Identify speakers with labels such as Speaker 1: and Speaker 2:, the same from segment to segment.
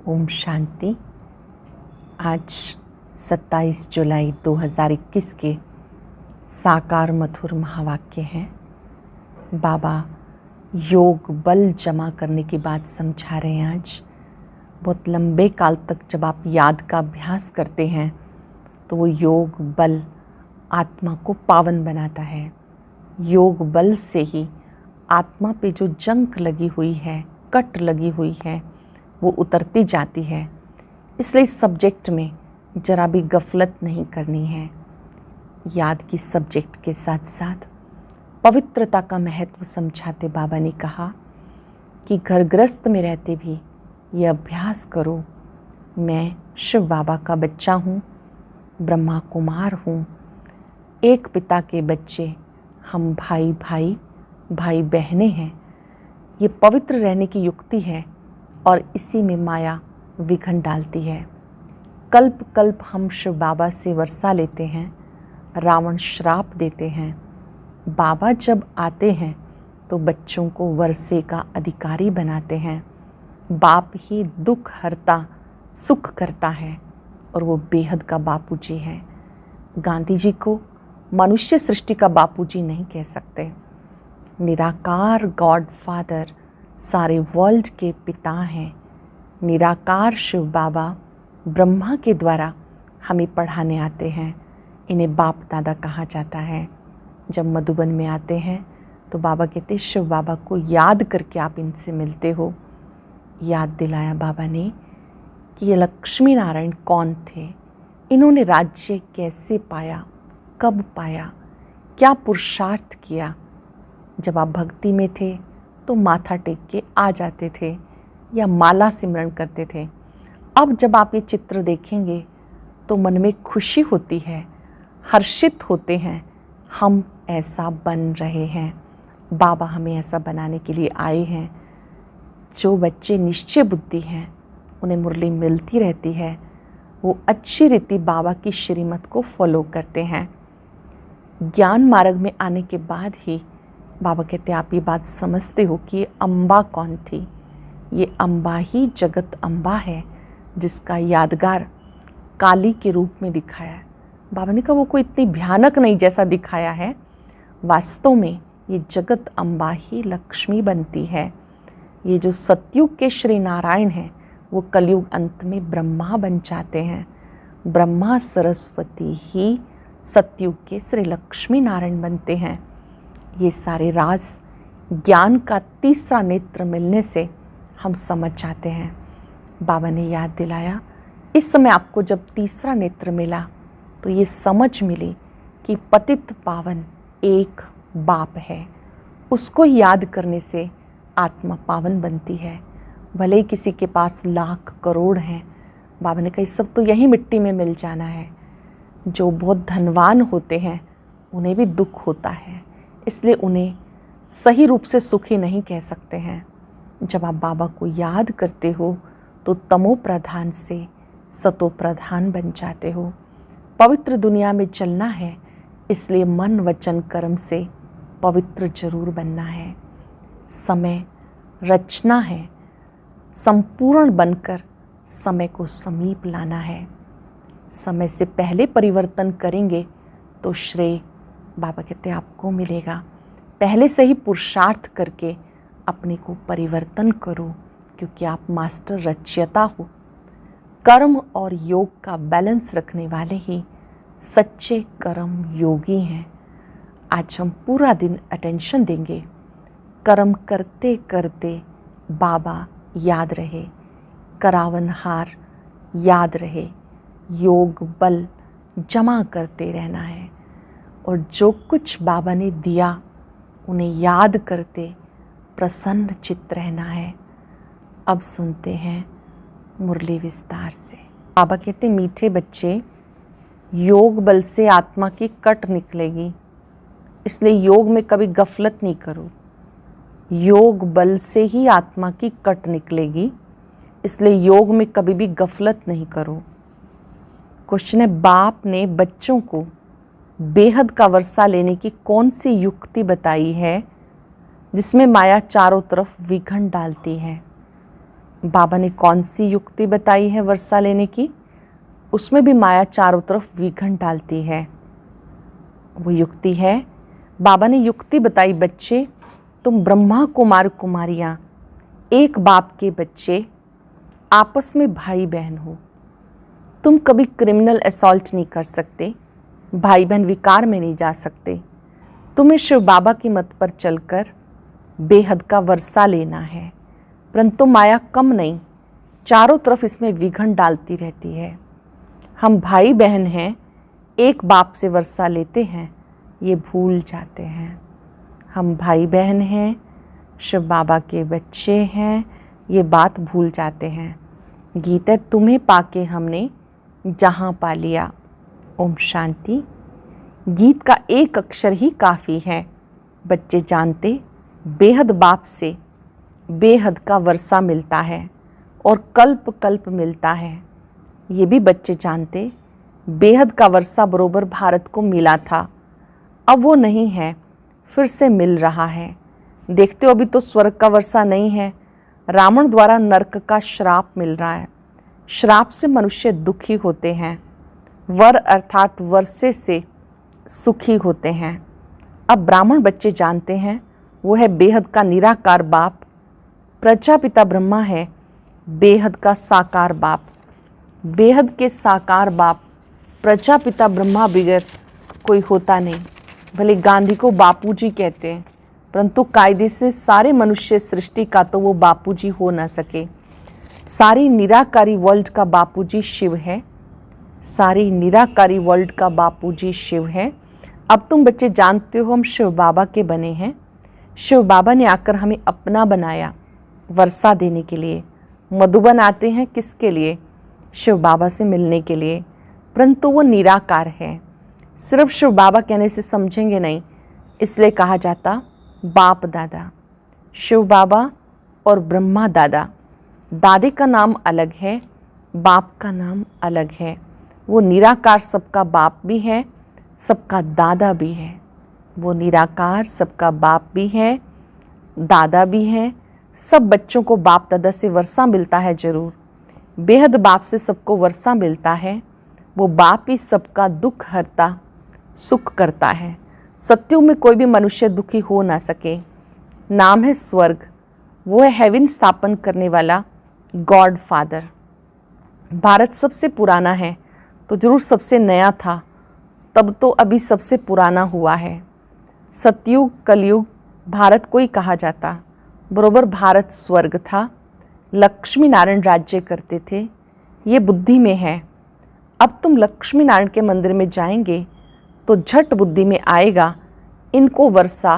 Speaker 1: ओम शांति। आज 27 जुलाई 2021 के साकार मधुर महावाक्य हैं। बाबा योग बल जमा करने की बात समझा रहे हैं। आज बहुत लंबे काल तक जब आप याद का अभ्यास करते हैं तो वो योग बल आत्मा को पावन बनाता है। योग बल से ही आत्मा पे जो जंक लगी हुई है, कट लगी हुई है, वो उतरती जाती है। इसलिए इस सब्जेक्ट में जरा भी गफलत नहीं करनी है। याद की सब्जेक्ट के साथ साथ पवित्रता का महत्व समझाते बाबा ने कहा कि घर गृहस्थ में रहते भी ये अभ्यास करो, मैं शिव बाबा का बच्चा हूँ, ब्रह्मा कुमार हूँ, एक पिता के बच्चे, हम भाई भाई भाई बहनें हैं। ये पवित्र रहने की युक्ति है और इसी में माया विघन डालती है। कल्प कल्प हम शिव बाबा से वर्षा लेते हैं, रावण श्राप देते हैं। बाबा जब आते हैं तो बच्चों को वर्षे का अधिकारी बनाते हैं। बाप ही दुख हरता सुख करता है और वो बेहद का बापूजी है। गांधी जी को मनुष्य सृष्टि का बापूजी नहीं कह सकते। निराकार गॉड फादर सारे वर्ल्ड के पिता हैं। निराकार शिव बाबा ब्रह्मा के द्वारा हमें पढ़ाने आते हैं। इन्हें बाप दादा कहा जाता है। जब मधुबन में आते हैं तो बाबा कहते शिव बाबा को याद करके आप इनसे मिलते हो। याद दिलाया बाबा ने कि ये लक्ष्मी नारायण कौन थे, इन्होंने राज्य कैसे पाया, कब पाया, क्या पुरुषार्थ किया। जब आप भक्ति में थे तो माथा टेक के आ जाते थे या माला सिमरण करते थे। अब जब आप ये चित्र देखेंगे तो मन में खुशी होती है, हर्षित होते हैं, हम ऐसा बन रहे हैं। बाबा हमें ऐसा बनाने के लिए आए हैं। जो बच्चे निश्चय बुद्धि हैं उन्हें मुरली मिलती रहती है, वो अच्छी रीति बाबा की श्रीमत को फॉलो करते हैं। ज्ञान मार्ग में आने के बाद ही बाबा कहते आप ये बात समझते हो कि ये अम्बा कौन थी। ये अम्बा ही जगत अम्बा है जिसका यादगार काली के रूप में दिखाया है। बाबा ने कहा वो कोई इतनी भयानक नहीं जैसा दिखाया है, वास्तव में ये जगत अम्बा ही लक्ष्मी बनती है। ये जो सतयुग के श्री नारायण हैं वो कलयुग अंत में ब्रह्मा बन जाते हैं। ब्रह्मा सरस्वती ही सतयुग के श्री लक्ष्मी नारायण बनते हैं। ये सारे राज ज्ञान का तीसरा नेत्र मिलने से हम समझ जाते हैं। बाबा ने याद दिलाया इस समय आपको जब तीसरा नेत्र मिला तो ये समझ मिली कि पतित पावन एक बाप है। उसको याद करने से आत्मा पावन बनती है। भले ही किसी के पास लाख करोड़ हैं, बाबा ने कहा सब तो यही मिट्टी में मिल जाना है। जो बहुत धनवान होते हैं उन्हें भी दुख होता है, इसलिए उन्हें सही रूप से सुखी नहीं कह सकते हैं। जब आप बाबा को याद करते हो तो तमो प्रधान से सतो प्रधान बन जाते हो। पवित्र दुनिया में चलना है, इसलिए मन वचन कर्म से पवित्र जरूर बनना है। समय रचना है, संपूर्ण बनकर समय को समीप लाना है। समय से पहले परिवर्तन करेंगे तो श्रेय बाबा कहते आपको मिलेगा। पहले से ही पुरुषार्थ करके अपने को परिवर्तन करो, क्योंकि आप मास्टर रचयिता हो। कर्म और योग का बैलेंस रखने वाले ही सच्चे कर्म योगी हैं। आज हम पूरा दिन अटेंशन देंगे। कर्म करते करते बाबा याद रहे, करावनहार याद रहे, योग बल जमा करते रहना है और जो कुछ बाबा ने दिया उन्हें याद करते प्रसन्न चित्त रहना है। अब सुनते हैं मुरली विस्तार से। बाबा कहते मीठे बच्चे, योग बल से आत्मा की कट निकलेगी, इसलिए योग में कभी गफलत नहीं करो। योग बल से ही आत्मा की कट निकलेगी, इसलिए योग में कभी भी गफलत नहीं करो। क्वेश्चन है, बाप ने बच्चों को बेहद का वर्षा लेने की कौन सी युक्ति बताई है जिसमें माया चारों तरफ विघन डालती है। बाबा ने कौन सी युक्ति बताई है वर्षा लेने की? उसमें भी माया चारों तरफ विघन डालती है। वो युक्ति है, बाबा ने युक्ति बताई, बच्चे तुम ब्रह्मा कुमार कुमारियाँ, एक बाप के बच्चे, आपस में भाई बहन हो। तुम कभी क्रिमिनल असॉल्ट नहीं कर सकते, भाई बहन विकार में नहीं जा सकते। तुम्हें शिव बाबा की मत पर चलकर बेहद का वर्षा लेना है, परंतु माया कम नहीं, चारों तरफ इसमें विघन डालती रहती है। हम भाई बहन हैं, एक बाप से वर्षा लेते हैं, ये भूल जाते हैं। हम भाई बहन हैं, शिव बाबा के बच्चे हैं, ये बात भूल जाते हैं। गीता तुम्हें पाके हमने जहाँ पा लिया। ओम शांति। गीत का एक अक्षर ही काफ़ी है। बच्चे जानते बेहद बाप से बेहद का वर्षा मिलता है और कल्प कल्प मिलता है। ये भी बच्चे जानते बेहद का वर्षा बरोबर भारत को मिला था, अब वो नहीं है, फिर से मिल रहा है। देखते हो अभी तो स्वर्ग का वर्षा नहीं है, रावण द्वारा नरक का श्राप मिल रहा है। श्राप से मनुष्य दुखी होते हैं, वर अर्थात वर्षे से सुखी होते हैं। अब ब्राह्मण बच्चे जानते हैं वो है बेहद का निराकार बाप, प्रजापिता ब्रह्मा है बेहद का साकार बाप। बेहद के साकार बाप प्रजापिता ब्रह्मा बगैर कोई होता नहीं। भले गांधी को बापूजी कहते हैं, परंतु कायदे से सारे मनुष्य सृष्टि का तो वो बापूजी हो ना सके। सारी निराकारी वर्ल्ड का बापूजी शिव है, सारी निराकारी वर्ल्ड का बापूजी शिव है। अब तुम बच्चे जानते हो हम शिव बाबा के बने हैं। शिव बाबा ने आकर हमें अपना बनाया वर्षा देने के लिए। मधुबन आते हैं किसके लिए? शिव बाबा से मिलने के लिए, परंतु वो निराकार है। सिर्फ शिव बाबा कहने से समझेंगे नहीं, इसलिए कहा जाता बाप दादा। शिव बाबा और ब्रह्मा दादा, दादे का नाम अलग है, बाप का नाम अलग है। वो निराकार सबका बाप भी है, सबका दादा भी है। वो निराकार सबका बाप भी है, दादा भी है। सब बच्चों को बाप दादा से वर्षा मिलता है जरूर। बेहद बाप से सबको वर्षा मिलता है। वो बाप ही सबका दुख हरता, सुख करता है। सत्युग में कोई भी मनुष्य दुखी हो ना सके। नाम है स्वर्ग। वो है हेवन स्थापन करने वाला गॉड फादर। भारत सबसे पुराना है तो जरूर सबसे नया था, तब तो अभी सबसे पुराना हुआ है। सतयुग कलयुग भारत को ही कहा जाता, बरोबर भारत स्वर्ग था। लक्ष्मी नारायण राज्य करते थे, ये बुद्धि में है। अब तुम लक्ष्मी नारायण के मंदिर में जाएंगे तो झट बुद्धि में आएगा इनको वर्षा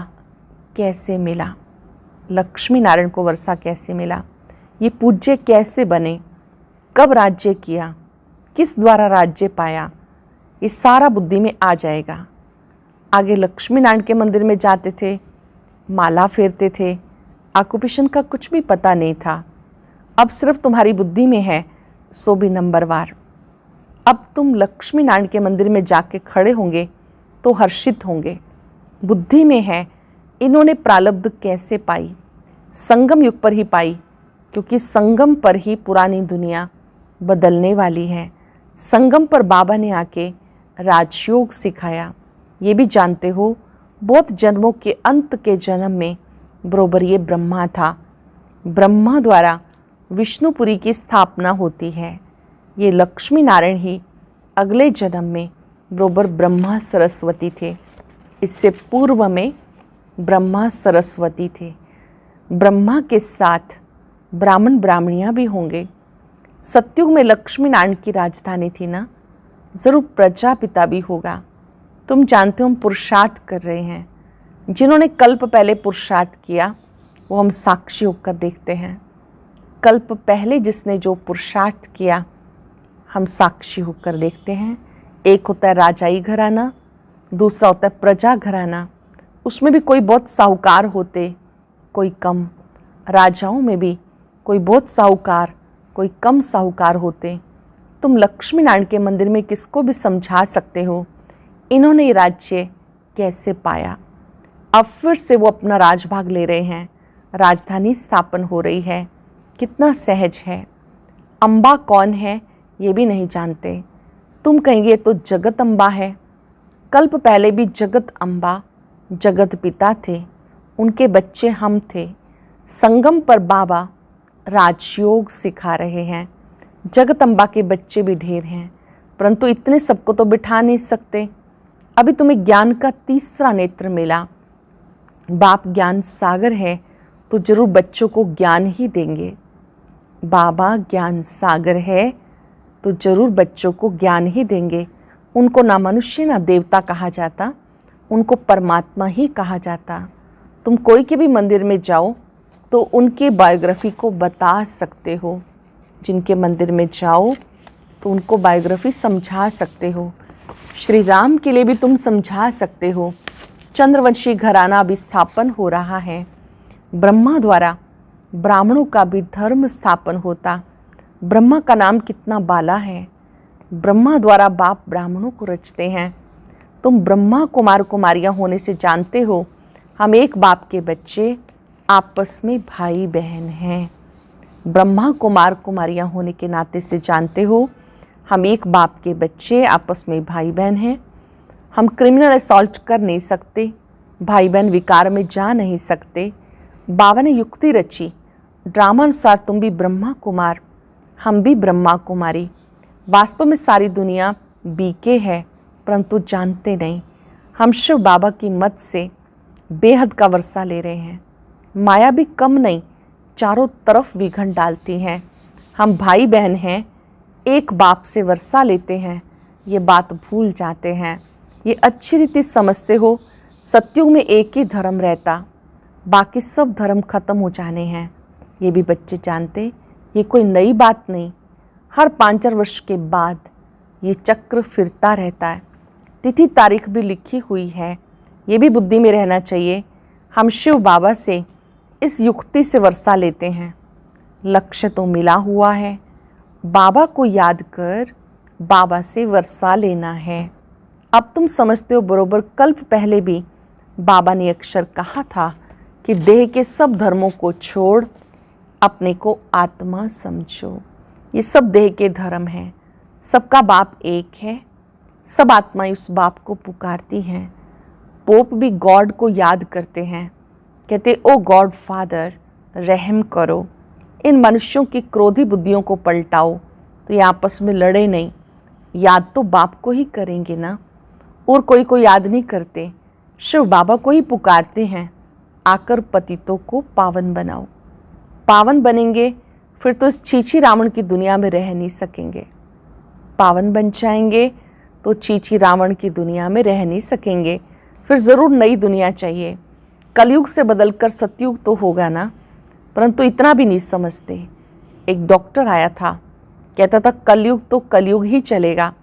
Speaker 1: कैसे मिला, लक्ष्मी नारायण को वर्षा कैसे मिला, ये पूज्य कैसे बने, कब राज्य किया, किस द्वारा राज्य पाया, ये सारा बुद्धि में आ जाएगा। आगे लक्ष्मी नारायण के मंदिर में जाते थे, माला फेरते थे, ऑक्यूपेशन का कुछ भी पता नहीं था। अब सिर्फ तुम्हारी बुद्धि में है, सो भी नंबरवार। अब तुम लक्ष्मी नारायण के मंदिर में जाके खड़े होंगे तो हर्षित होंगे। बुद्धि में है इन्होंने प्रारब्ध कैसे पाई, संगम युग पर ही पाई, क्योंकि संगम पर ही पुरानी दुनिया बदलने वाली है। संगम पर बाबा ने आके राजयोग सिखाया। ये भी जानते हो बहुत जन्मों के अंत के जन्म में बरोबर ये ब्रह्मा था। ब्रह्मा द्वारा विष्णुपुरी की स्थापना होती है। ये लक्ष्मी नारायण ही अगले जन्म में बरोबर ब्रह्मा सरस्वती थे। इससे पूर्व में ब्रह्मा सरस्वती थे। ब्रह्मा के साथ ब्राह्मण ब्राह्मणियाँ भी होंगे। सतयुग में लक्ष्मी नारायण की राजधानी थी ना, ज़रूर प्रजापिता भी होगा। तुम जानते हो हम पुरुषार्थ कर रहे हैं। जिन्होंने कल्प पहले पुरुषार्थ किया वो हम साक्षी होकर देखते हैं। कल्प पहले जिसने जो पुरुषार्थ किया हम साक्षी होकर देखते हैं। एक होता है राजाई घराना, दूसरा होता है प्रजा घराना। उसमें भी कोई बहुत साहूकार होते, कोई कम। राजाओं में भी कोई बहुत साहूकार, कोई कम साहूकार होते। तुम लक्ष्मी नारायण के मंदिर में किसको भी समझा सकते हो इन्होंने ये राज्य कैसे पाया। अब फिर से वो अपना राजभाग ले रहे हैं, राजधानी स्थापन हो रही है। कितना सहज है। अम्बा कौन है ये भी नहीं जानते। तुम कहेंगे तो जगत अम्बा है। कल्प पहले भी जगत अम्बा जगत पिता थे, उनके बच्चे हम थे। संगम पर बाबा राजयोग सिखा रहे हैं। जगदम्बा के बच्चे भी ढेर हैं, परंतु इतने सबको तो बिठा नहीं सकते। अभी तुम्हें ज्ञान का तीसरा नेत्र मिला। बाप ज्ञान सागर है तो जरूर बच्चों को ज्ञान ही देंगे। बाबा ज्ञान सागर है तो जरूर बच्चों को ज्ञान ही देंगे। उनको ना मनुष्य ना देवता कहा जाता, उनको परमात्मा ही कहा जाता। तुम कोई के भी मंदिर में जाओ तो उनके बायोग्राफी को बता सकते हो। जिनके मंदिर में जाओ तो उनको बायोग्राफी समझा सकते हो। श्री राम के लिए भी तुम समझा सकते हो। चंद्रवंशी घराना अभी स्थापन हो रहा है। ब्रह्मा द्वारा ब्राह्मणों का भी धर्म स्थापन होता। ब्रह्मा का नाम कितना बाला है। ब्रह्मा द्वारा बाप ब्राह्मणों को रचते हैं। तुम ब्रह्मा कुमार कुमारियाँ होने से जानते हो हम एक बाप के बच्चे आपस में भाई बहन हैं। ब्रह्मा कुमार कुमारियाँ होने के नाते से जानते हो हम एक बाप के बच्चे आपस में भाई बहन हैं। हम क्रिमिनल असॉल्ट कर नहीं सकते, भाई बहन विकार में जा नहीं सकते। बाबा ने युक्ति रची, ड्रामा अनुसार तुम भी ब्रह्मा कुमार, हम भी ब्रह्मा कुमारी। वास्तव में सारी दुनिया बीके है, परंतु जानते नहीं। हम शिव बाबा की मत से बेहद का वर्षा ले रहे हैं। माया भी कम नहीं, चारों तरफ विघन डालती हैं। हम भाई बहन हैं, एक बाप से वर्षा लेते हैं, ये बात भूल जाते हैं। ये अच्छी रीति समझते हो सतयुग में एक ही धर्म रहता, बाकी सब धर्म खत्म हो जाने हैं। ये भी बच्चे जानते, ये कोई नई बात नहीं। हर 5-4 वर्ष के बाद ये चक्र फिरता रहता है। तिथि तारीख भी लिखी हुई है, ये भी बुद्धि में रहना चाहिए। हम शिव बाबा से इस युक्ति से वर्षा लेते हैं। लक्ष्य तो मिला हुआ है, बाबा को याद कर बाबा से वर्षा लेना है। अब तुम समझते हो बरोबर कल्प पहले भी बाबा ने अक्षर कहा था कि देह के सब धर्मों को छोड़ अपने को आत्मा समझो। ये सब देह के धर्म हैं, सबका बाप एक है, सब आत्माएं उस बाप को पुकारती हैं। पोप भी गॉड को याद करते हैं, कहते ओ गॉड फादर रहम करो, इन मनुष्यों की क्रोधी बुद्धियों को पलटाओ। तो ये आपस में लड़े नहीं, याद तो बाप को ही करेंगे ना, और कोई को याद नहीं करते। शिव बाबा को ही पुकारते हैं, आकर पतितों को पावन बनाओ। पावन बनेंगे फिर तो इस छीछी रावण की दुनिया में रह नहीं सकेंगे। पावन बन जाएंगे तो छीछी रावण की दुनिया में रह नहीं सकेंगे, फिर ज़रूर नई दुनिया चाहिए। कलयुग से बदलकर सतयुग तो होगा ना, परंतु इतना भी नहीं समझते। एक डॉक्टर आया था, कहता था कलयुग तो कलयुग ही चलेगा।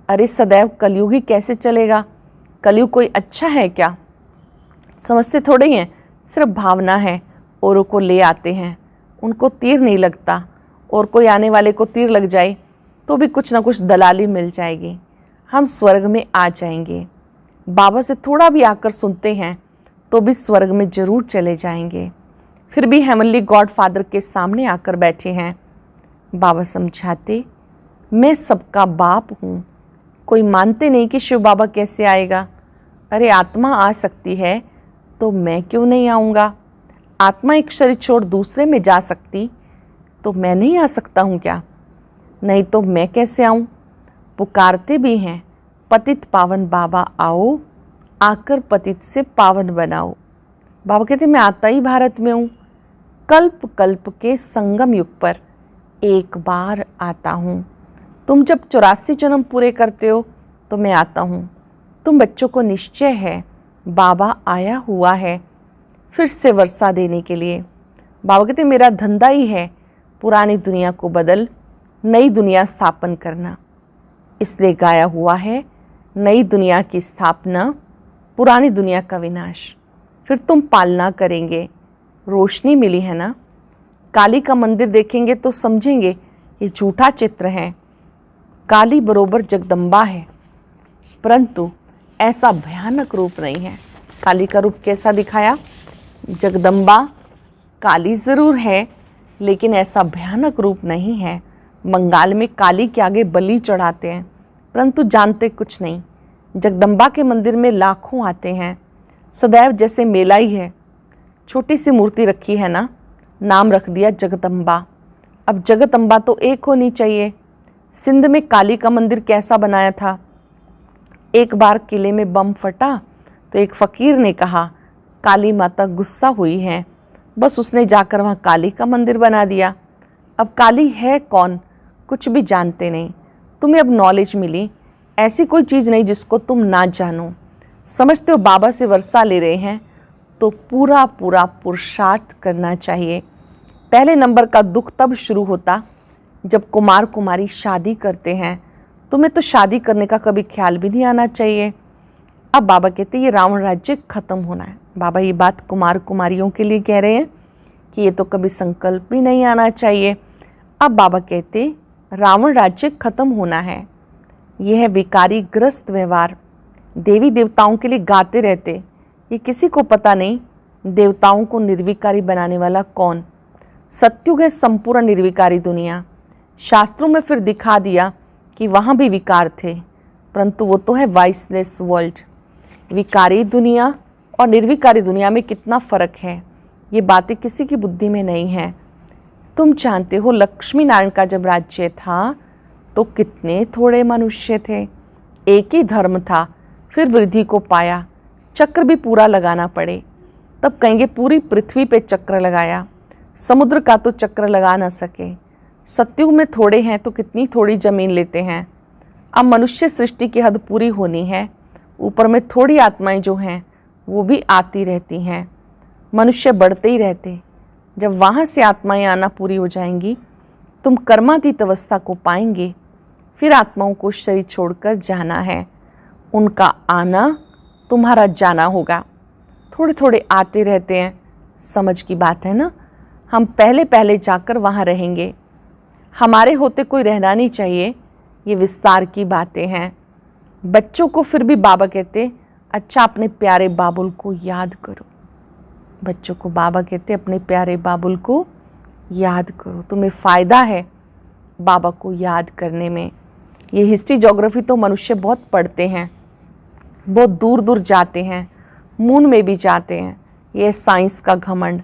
Speaker 1: अरे सदैव कलयुग ही कैसे चलेगा? कलयुग कोई अच्छा है क्या? समझते थोड़े ही हैं, सिर्फ भावना है। औरों को ले आते हैं, उनको तीर नहीं लगता, और कोई आने वाले को तीर लग जाए तो भी कुछ ना कुछ दलाली मिल जाएगी। हम स्वर्ग में आ जाएंगे। बाबा से थोड़ा भी आकर सुनते हैं तो भी स्वर्ग में ज़रूर चले जाएंगे। फिर भी हेवनली गॉड फादर के सामने आकर बैठे हैं। बाबा समझाते, मैं सबका बाप हूँ। कोई मानते नहीं कि शिव बाबा कैसे आएगा। अरे आत्मा आ सकती है तो मैं क्यों नहीं आऊँगा? आत्मा एक शरीर छोड़ दूसरे में जा सकती तो मैं नहीं आ सकता हूँ क्या? नहीं तो मैं कैसे आऊँ? पुकारते भी हैं, पतित पावन बाबा आओ, आकर पतित से पावन बनाओ। बाबा कहते मैं आता ही भारत में हूँ, कल्प कल्प के संगम युग पर एक बार आता हूँ। तुम जब 84 जन्म पूरे करते हो तो मैं आता हूँ। तुम बच्चों को निश्चय है बाबा आया हुआ है फिर से वर्षा देने के लिए। बाबा कहते मेरा धंधा ही है पुरानी दुनिया को बदल नई दुनिया स्थापन करना, इसलिए गाया हुआ है नई दुनिया की स्थापना, पुरानी दुनिया का विनाश। फिर तुम पालना करेंगे। रोशनी मिली है ना, काली का मंदिर देखेंगे तो समझेंगे ये झूठा चित्र है। काली बरोबर जगदम्बा है, परंतु ऐसा भयानक रूप नहीं है। काली का रूप कैसा दिखाया? जगदम्बा काली ज़रूर है, लेकिन ऐसा भयानक रूप नहीं है। बंगाल में काली के आगे बलि चढ़ाते हैं, परंतु जानते कुछ नहीं। जगदम्बा के मंदिर में लाखों आते हैं, सदैव जैसे मेला ही है। छोटी सी मूर्ति रखी है ना, नाम रख दिया जगदम्बा। अब जगदम्बा तो एक होनी चाहिए। सिंध में काली का मंदिर कैसा बनाया था? एक बार किले में बम फटा तो एक फकीर ने कहा काली माता गुस्सा हुई है, बस उसने जाकर वहाँ काली का मंदिर बना दिया। अब काली है कौन, कुछ भी जानते नहीं। तुम्हें अब नॉलेज मिली, ऐसी कोई चीज़ नहीं जिसको तुम ना जानो। समझते हो बाबा से वर्षा ले रहे हैं तो पूरा पूरा पुरुषार्थ करना चाहिए। पहले नंबर का दुख तब शुरू होता जब कुमार कुमारी शादी करते हैं। तुम्हें तो शादी करने का कभी ख्याल भी नहीं आना चाहिए। अब बाबा कहते ये रावण राज्य खत्म होना है। बाबा ये बात कुमार कुमारियों के लिए कह रहे हैं कि ये तो कभी संकल्प भी नहीं आना चाहिए। अब बाबा कहते रावण राज्य खत्म होना है। यह है विकारी ग्रस्त व्यवहार। देवी देवताओं के लिए गाते रहते, ये किसी को पता नहीं देवताओं को निर्विकारी बनाने वाला कौन। सत्युग है संपूर्ण निर्विकारी दुनिया। शास्त्रों में फिर दिखा दिया कि वहाँ भी विकार थे, परंतु वो तो है वाइसलेस वर्ल्ड। विकारी दुनिया और निर्विकारी दुनिया में कितना फ़र्क है, ये बातें किसी की बुद्धि में नहीं है। तुम जानते हो लक्ष्मी नारायण का जब राज्य था तो कितने थोड़े मनुष्य थे। एक ही धर्म था, फिर वृद्धि को पाया। चक्र भी पूरा लगाना पड़े, तब कहेंगे पूरी पृथ्वी पे चक्र लगाया। समुद्र का तो चक्र लगा ना सके। सत्युग में थोड़े हैं तो कितनी थोड़ी ज़मीन लेते हैं। अब मनुष्य सृष्टि की हद पूरी होनी है। ऊपर में थोड़ी आत्माएं जो हैं वो भी आती रहती हैं। मनुष्य बढ़ते ही रहते। जब वहाँ से आत्माएं आना पूरी हो जाएंगी, तुम कर्मातीत अवस्था को पाएंगे। फिर आत्माओं को शरीर छोड़कर जाना है। उनका आना तुम्हारा जाना होगा। थोड़े थोड़े आते रहते हैं, समझ की बात है ना। हम पहले पहले जाकर वहाँ रहेंगे। हमारे होते कोई रहना नहीं चाहिए, ये विस्तार की बातें हैं। बच्चों को फिर भी बाबा कहते अच्छा अपने प्यारे बाबुल को याद करो। बच्चों को बाबा कहते अपने प्यारे बाबुल को याद करो। तुम्हें फ़ायदा है बाबा को याद करने में। ये हिस्ट्री ज्योग्राफी तो मनुष्य बहुत पढ़ते हैं, बहुत दूर दूर जाते हैं, मून में भी जाते हैं। ये साइंस का घमंड,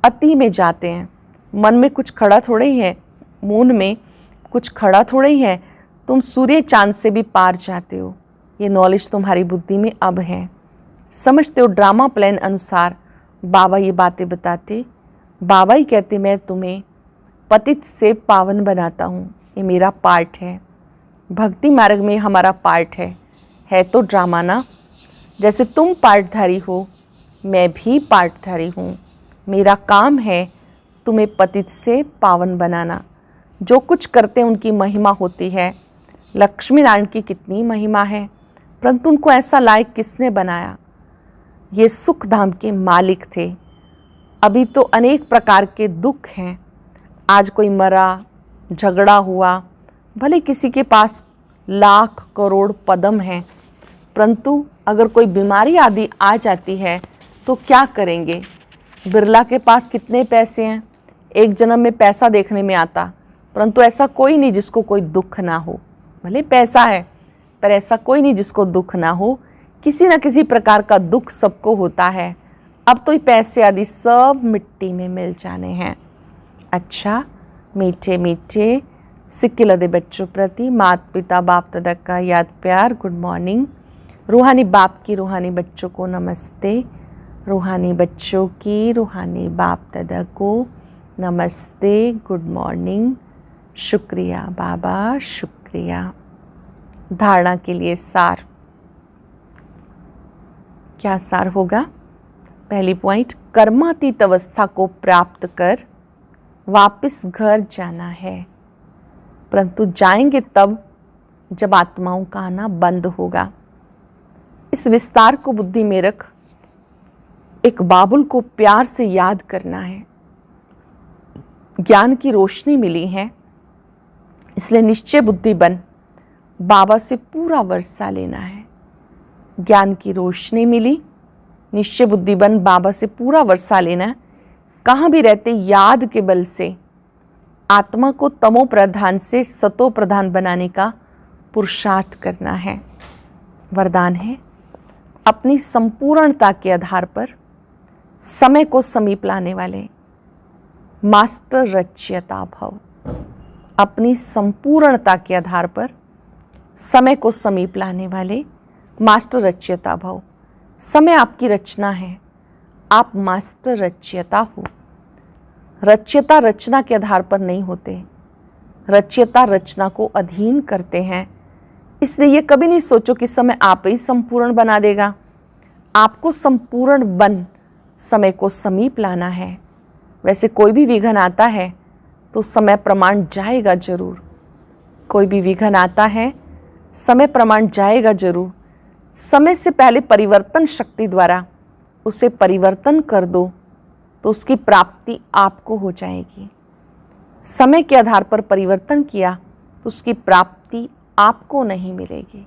Speaker 1: अति में जाते हैं। मन में कुछ खड़ा थोड़े ही है, मून में कुछ खड़ा थोड़े ही है। तुम सूर्य चांद से भी पार जाते हो। ये नॉलेज तुम्हारी बुद्धि में अब है। समझते हो ड्रामा प्लान अनुसार बाबा ये बातें बताते। बाबा ही कहते मैं तुम्हें पतित से पावन बनाता हूँ। ये मेरा पार्ट है, भक्ति मार्ग में हमारा पार्ट है तो ड्रामा ना। जैसे तुम पार्टधारी हो, मैं भी पार्टधारी हूँ। मेरा काम है तुम्हें पतित से पावन बनाना। जो कुछ करते हैं उनकी महिमा होती है। लक्ष्मी नारायण की कितनी महिमा है, परंतु उनको ऐसा लायक किसने बनाया? ये सुख धाम के मालिक थे। अभी तो अनेक प्रकार के दुख हैं। आज कोई मरा, झगड़ा हुआ, भले किसी के पास लाख करोड़ पदम हैं, परंतु अगर कोई बीमारी आदि आ जाती है तो क्या करेंगे? बिरला के पास कितने पैसे हैं, एक जन्म में पैसा देखने में आता, परंतु ऐसा कोई नहीं जिसको कोई दुख ना हो। भले पैसा है पर ऐसा कोई नहीं जिसको दुख ना हो। किसी न किसी प्रकार का दुख सबको होता है। अब तो ये पैसे आदि सब मिट्टी में मिल जाने हैं। अच्छा, मीठे मीठे सिक्के लदे बच्चों प्रति माता पिता बाप दादा का याद प्यार, गुड मॉर्निंग। रूहानी बाप की रूहानी बच्चों को नमस्ते। रूहानी बच्चों की रूहानी बाप दादा को नमस्ते, गुड मॉर्निंग। शुक्रिया बाबा, शुक्रिया। धारणा के लिए सार, क्या सार होगा? पहली पॉइंट, कर्मातीत अवस्था को प्राप्त कर वापस घर जाना है, परंतु जाएंगे तब जब आत्माओं का आना बंद होगा। इस विस्तार को बुद्धि में रख एक बाबुल को प्यार से याद करना है। ज्ञान की रोशनी मिली है, इसलिए निश्चय बुद्धि बन बाबा से पूरा वर्षा लेना है। ज्ञान की रोशनी मिली, निश्चय बुद्धि बन बाबा से पूरा वर्षा लेना है। कहाँ भी रहते याद के बल से आत्मा को तमो प्रधान से सतो प्रधान बनाने का पुरुषार्थ करना है। वरदान है, अपनी संपूर्णता के आधार पर समय को समीप लाने वाले मास्टर रचयिता भव। अपनी संपूर्णता के आधार पर समय को समीप लाने वाले मास्टर रचयिता भव। समय आपकी रचना है, आप मास्टर रचयिता हो। रचयिता रचना के आधार पर नहीं होते, रचयिता रचना को अधीन करते हैं। इसलिए ये कभी नहीं सोचो कि समय आप ही संपूर्ण बना देगा। आपको संपूर्ण बन समय को समीप लाना है। वैसे कोई भी विघ्न आता है तो समय प्रमाण जाएगा जरूर। कोई भी विघ्न आता है, समय प्रमाण जाएगा जरूर। समय से पहले परिवर्तन शक्ति द्वारा उसे परिवर्तन कर दो तो उसकी प्राप्ति आपको हो जाएगी। समय के आधार पर परिवर्तन किया तो उसकी प्राप्ति आपको नहीं मिलेगी,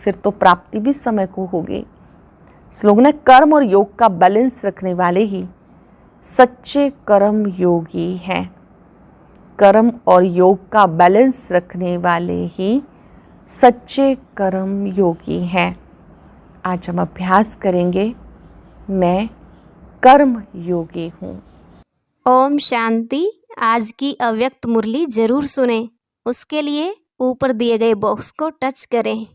Speaker 1: फिर तो प्राप्ति भी समय को होगी। स्लोगन है, कर्म और योग का बैलेंस रखने वाले ही सच्चे कर्म योगी हैं। कर्म और योग का बैलेंस रखने वाले ही सच्चे कर्म योगी हैं। आज हम अभ्यास करेंगे, मैं कर्म योगी हूँ।
Speaker 2: ओम शांति। आज की अव्यक्त मुरली जरूर सुने। उसके लिए ऊपर दिए गए बॉक्स को टच करें।